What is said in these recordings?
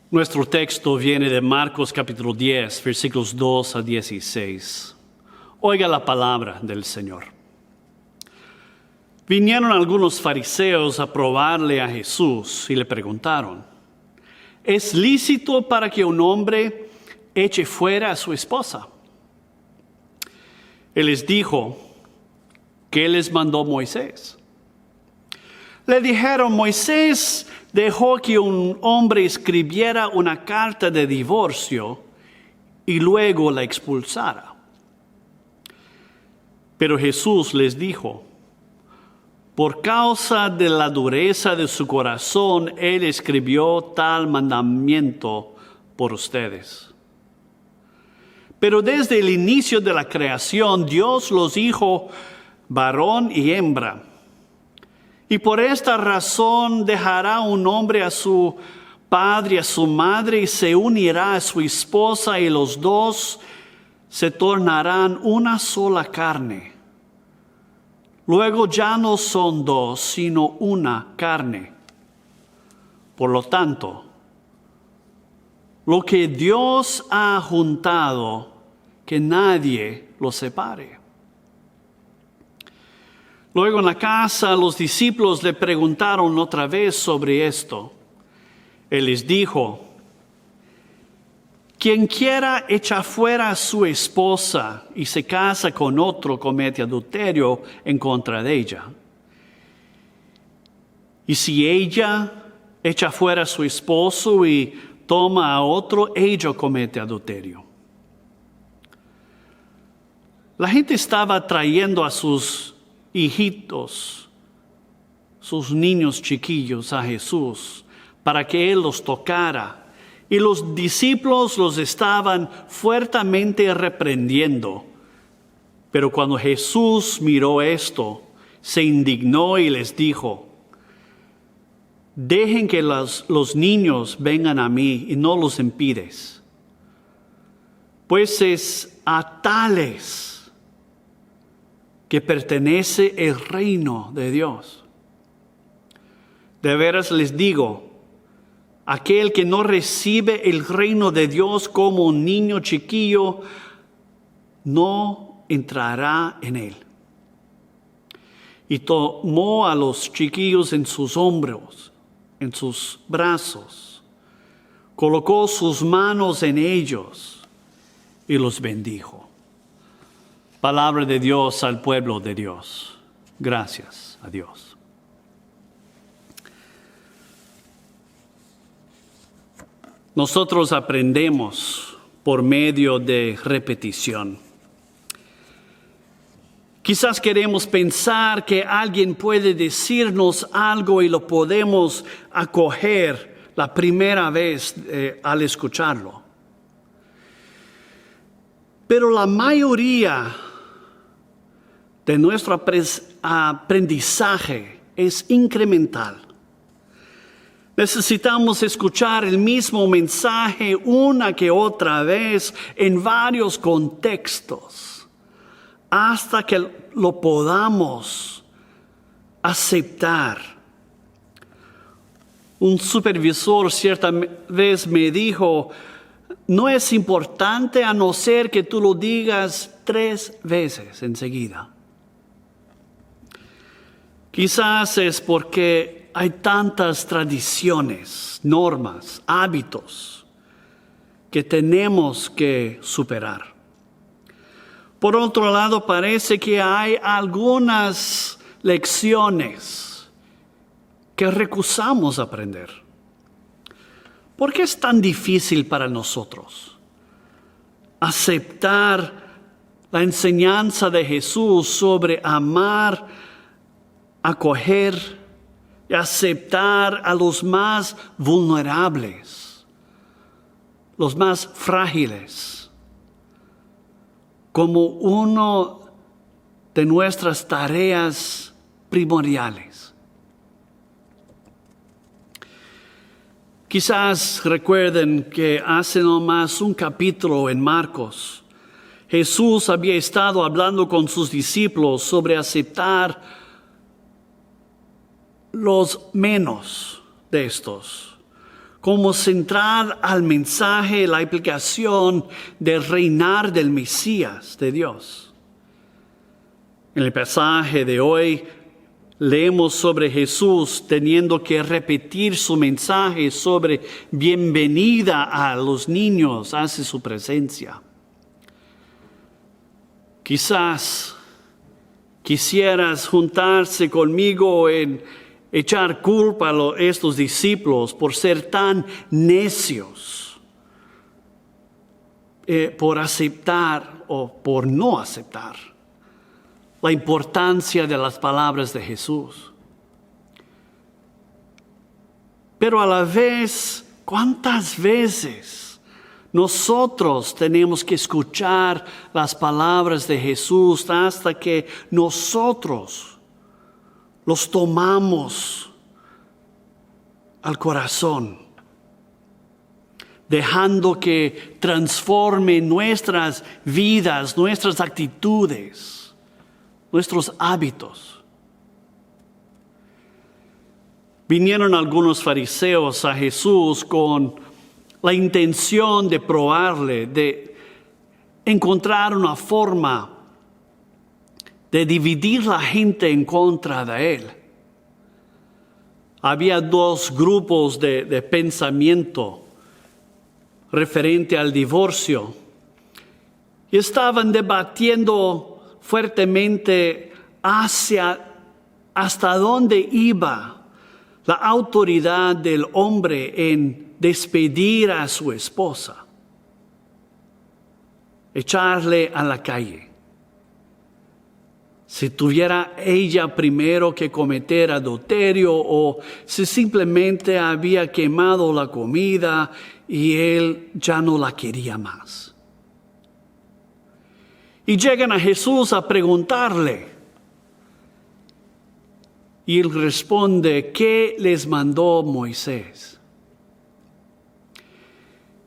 Nuestro texto viene de Marcos capítulo 10, versículos 2 a 16. Oiga la palabra del Señor. Vinieron algunos fariseos a probarle a Jesús y le preguntaron: ¿es lícito para que un hombre eche fuera a su esposa? Él les dijo: ¿qué les mandó Moisés? Le dijeron: Moisés dejó que un hombre escribiera una carta de divorcio y luego la expulsara. Pero Jesús les dijo: por causa de la dureza de su corazón, Él escribió tal mandamiento por ustedes. Pero desde el inicio de la creación, Dios los hizo varón y hembra. Y por esta razón dejará un hombre a su padre y a su madre y se unirá a su esposa y los dos se tornarán una sola carne. Luego ya no son dos, sino una carne. Por lo tanto, lo que Dios ha juntado, que nadie lo separe. Luego en la casa los discípulos le preguntaron otra vez sobre esto. Él les dijo: quien quiera echar fuera a su esposa y se casa con otro comete adulterio en contra de ella. Y si ella echa fuera a su esposo y toma a otro, ella comete adulterio. La gente estaba trayendo a sus hijitos, sus niños chiquillos a Jesús para que Él los tocara. Y los discípulos los estaban fuertemente reprendiendo. Pero cuando Jesús miró esto, se indignó y les dijo: dejen que los niños vengan a mí y no los impides. Pues es a tales que pertenece el reino de Dios. De veras les digo, aquel que no recibe el reino de Dios como un niño chiquillo, no entrará en él. Y tomó a los chiquillos en sus hombros, en sus brazos, colocó sus manos en ellos y los bendijo. Palabra de Dios al pueblo de Dios. Gracias a Dios. Nosotros aprendemos por medio de repetición. Quizás queremos pensar que alguien puede decirnos algo y lo podemos acoger la primera vez al escucharlo. Pero la mayoría de nuestro aprendizaje es incremental. Necesitamos escuchar el mismo mensaje una que otra vez en varios contextos hasta que lo podamos aceptar. Un supervisor cierta vez me dijo: no es importante a no ser que tú lo digas 3 veces enseguida. Quizás es porque hay tantas tradiciones, normas, hábitos que tenemos que superar. Por otro lado, parece que hay algunas lecciones que recusamos aprender. ¿Por qué es tan difícil para nosotros aceptar la enseñanza de Jesús sobre amar, acoger y aceptar a los más vulnerables, los más frágiles, como una de nuestras tareas primordiales? Quizás recuerden que hace nomás un capítulo en Marcos, Jesús había estado hablando con sus discípulos sobre aceptar los menos de estos, como central al mensaje, la implicación del reinar del Mesías de Dios. En el pasaje de hoy leemos sobre Jesús teniendo que repetir su mensaje sobre bienvenida a los niños hacia su presencia. Quizás quisieras juntarse conmigo en echar culpa a estos discípulos por ser tan necios, por aceptar o por no aceptar la importancia de las palabras de Jesús. Pero a la vez, ¿cuántas veces nosotros tenemos que escuchar las palabras de Jesús hasta que nosotros los tomamos al corazón, dejando que transforme nuestras vidas, nuestras actitudes, nuestros hábitos? Vinieron algunos fariseos a Jesús con la intención de probarle, de encontrar una forma de dividir la gente en contra de él. Había dos grupos de pensamiento referente al divorcio y estaban debatiendo fuertemente hasta dónde iba la autoridad del hombre en despedir a su esposa, echarle a la calle. Si tuviera ella primero que cometer adulterio o si simplemente había quemado la comida y él ya no la quería más. Y llegan a Jesús a preguntarle. Y él responde, ¿qué les mandó Moisés?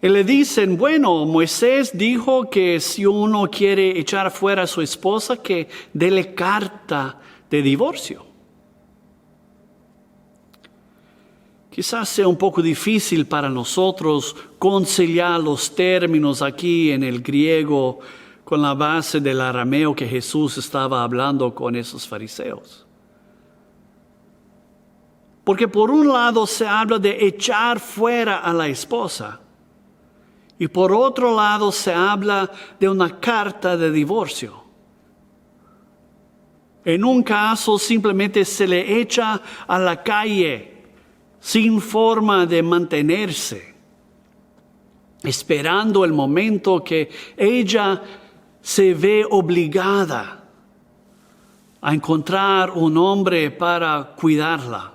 Y le dicen, bueno, Moisés dijo que si uno quiere echar fuera a su esposa, que dele carta de divorcio. Quizás sea un poco difícil para nosotros conciliar los términos aquí en el griego con la base del arameo que Jesús estaba hablando con esos fariseos. Porque por un lado se habla de echar fuera a la esposa. Y por otro lado se habla de una carta de divorcio. En un caso simplemente se le echa a la calle sin forma de mantenerse, esperando el momento que ella se ve obligada a encontrar un hombre para cuidarla.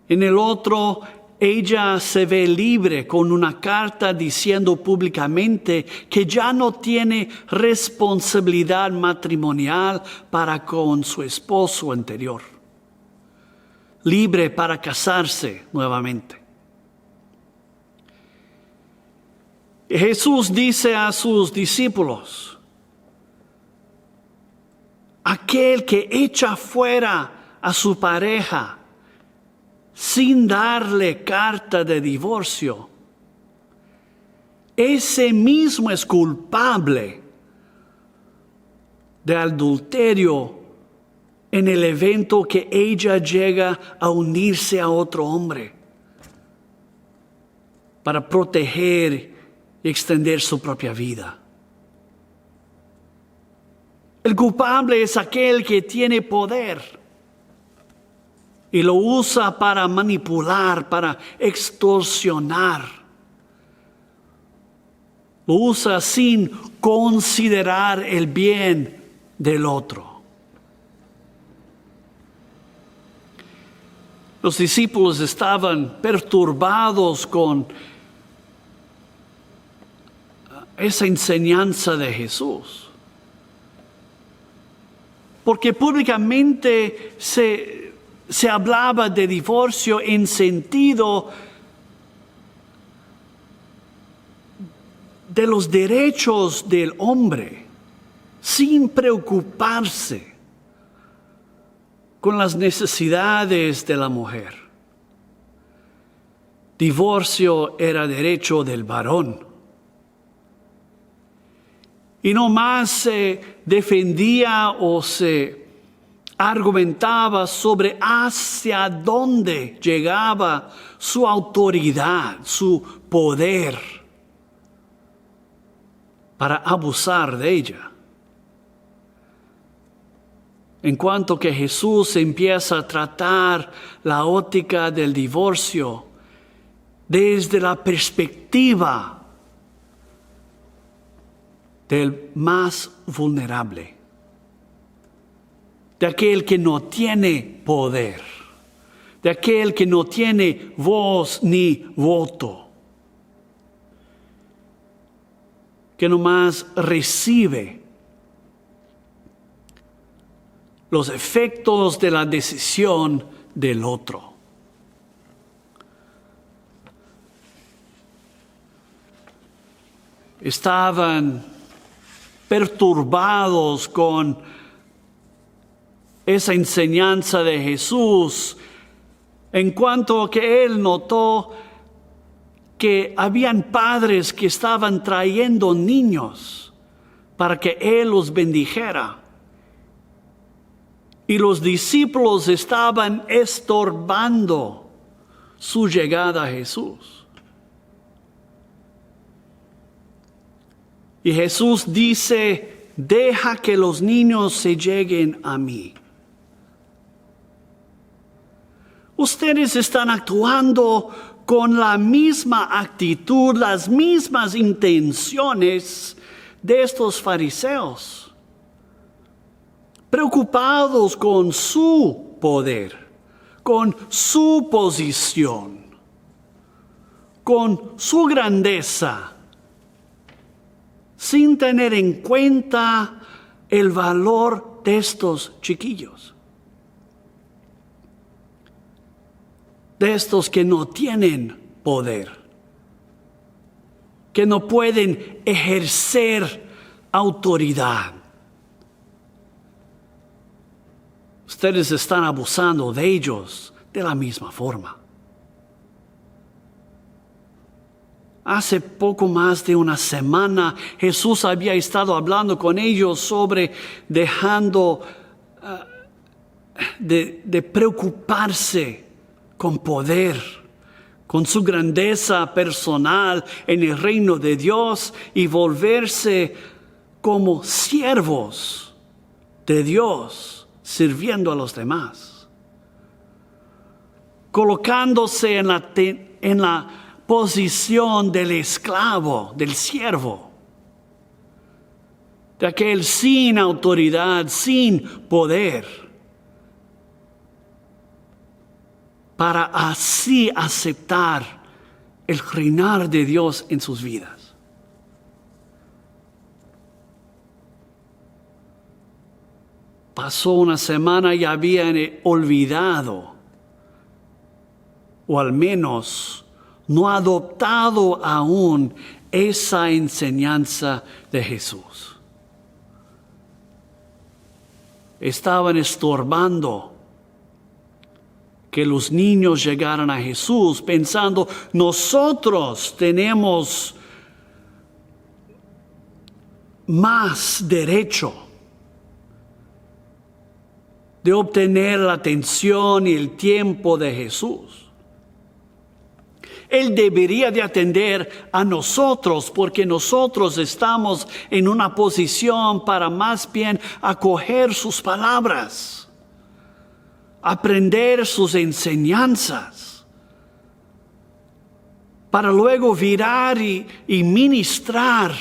En el otro, ella se ve libre con una carta diciendo públicamente que ya no tiene responsabilidad matrimonial para con su esposo anterior. Libre para casarse nuevamente. Jesús dice a sus discípulos, aquel que echa fuera a su pareja sin darle carta de divorcio, ese mismo es culpable de adulterio en el evento que ella llega a unirse a otro hombre para proteger y extender su propia vida. El culpable es aquel que tiene poder y lo usa para manipular, para extorsionar. Lo usa sin considerar el bien del otro. Los discípulos estaban perturbados con esa enseñanza de Jesús, porque públicamente se hablaba de divorcio en sentido de los derechos del hombre, sin preocuparse con las necesidades de la mujer. divorcio era derecho del varón. Y no más se defendía o se argumentaba sobre hacia dónde llegaba su autoridad, su poder para abusar de ella. En cuanto que Jesús empieza a tratar la óptica del divorcio desde la perspectiva del más vulnerable, de aquel que no tiene poder, de aquel que no tiene voz ni voto, que nomás recibe los efectos de la decisión del otro. Estaban perturbados con esa enseñanza de Jesús, en cuanto a que él notó que habían padres que estaban trayendo niños para que él los bendijera. Y los discípulos estaban estorbando su llegada a Jesús. Y Jesús dice: deja que los niños se lleguen a mí. Ustedes están actuando con la misma actitud, las mismas intenciones de estos fariseos, preocupados con su poder, con su posición, con su grandeza, sin tener en cuenta el valor de estos chiquillos, de estos que no tienen poder, que no pueden ejercer autoridad. Ustedes están abusando de ellos de la misma forma. Hace poco más de una semana Jesús había estado hablando con ellos sobre dejando de preocuparse con poder, con su grandeza personal en el reino de Dios y volverse como siervos de Dios, sirviendo a los demás, colocándose en la posición del esclavo, del siervo, de aquel sin autoridad, sin poder, para así aceptar el reinar de Dios en sus vidas. Pasó una semana y habían olvidado, o al menos no adoptado aún esa enseñanza de Jesús. Estaban estorbando que los niños llegaran a Jesús pensando: nosotros tenemos más derecho de obtener la atención y el tiempo de Jesús. Él debería de atender a nosotros porque nosotros estamos en una posición para más bien acoger sus palabras, aprender sus enseñanzas, para luego virar y ministrar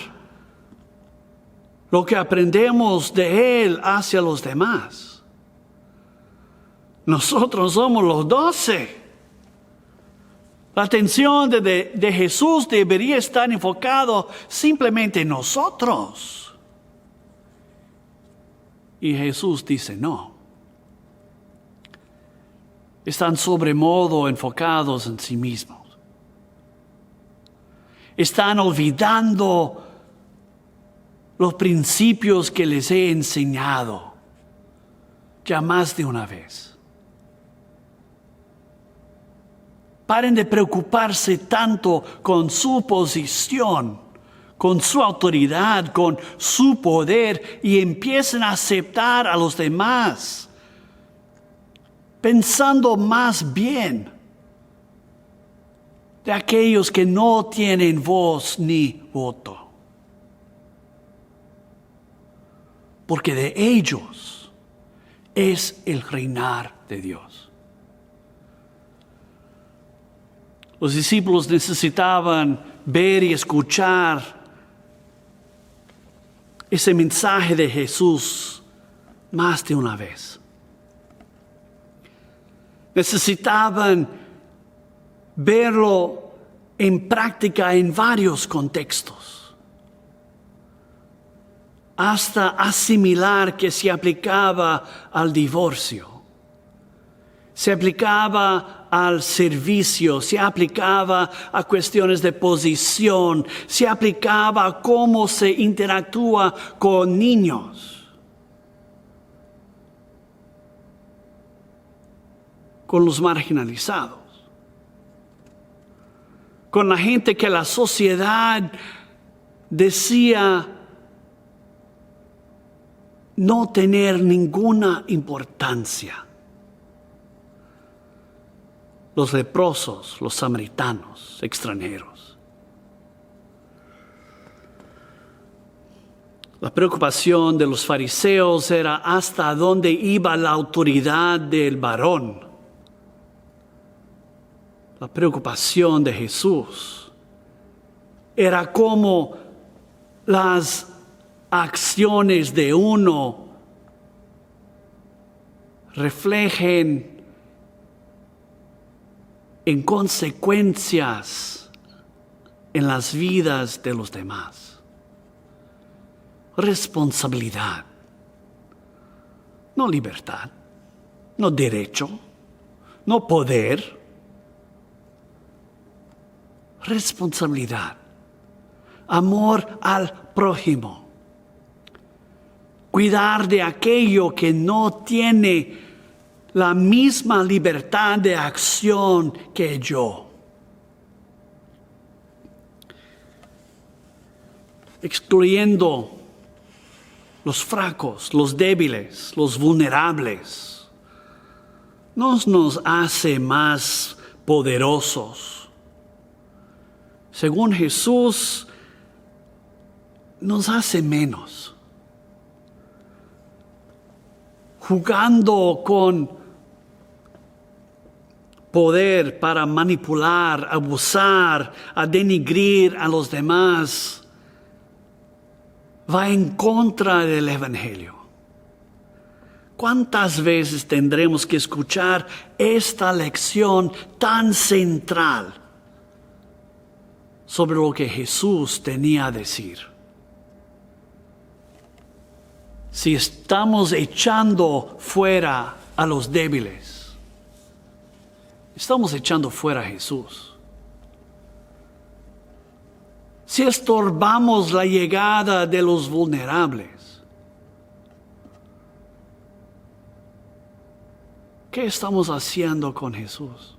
lo que aprendemos de Él hacia los demás. Nosotros somos los 12. La atención de Jesús debería estar enfocado simplemente en nosotros. Y Jesús dice no. Están sobremodo enfocados en sí mismos. Están olvidando los principios que les he enseñado ya más de una vez. Paren de preocuparse tanto con su posición, con su autoridad, con su poder, y empiecen a aceptar a los demás, pensando más bien de aquellos que no tienen voz ni voto. Porque de ellos es el reinar de Dios. Los discípulos necesitaban ver y escuchar ese mensaje de Jesús más de una vez. Necesitaban verlo en práctica en varios contextos, hasta asimilar que se aplicaba al divorcio, se aplicaba al servicio, se aplicaba a cuestiones de posición, se aplicaba a cómo se interactúa con niños, con los marginalizados, con la gente que la sociedad decía no tener ninguna importancia. Los leprosos, los samaritanos, extranjeros. La preocupación de los fariseos era hasta dónde iba la autoridad del varón. La preocupación de Jesús era cómo las acciones de uno reflejen en consecuencias en las vidas de los demás. Responsabilidad, no libertad, no derecho, no poder. Responsabilidad, amor al prójimo, cuidar de aquello que no tiene la misma libertad de acción que yo. Excluyendo los fracos, los débiles, los vulnerables, nos hace más poderosos. Según Jesús, nos hace menos. Jugando con poder para manipular, abusar, a denigrir a los demás, va en contra del Evangelio. ¿Cuántas veces tendremos que escuchar esta lección tan central sobre lo que Jesús tenía a decir? Si estamos echando fuera a los débiles, estamos echando fuera a Jesús. Si estorbamos la llegada de los vulnerables, ¿qué estamos haciendo con Jesús?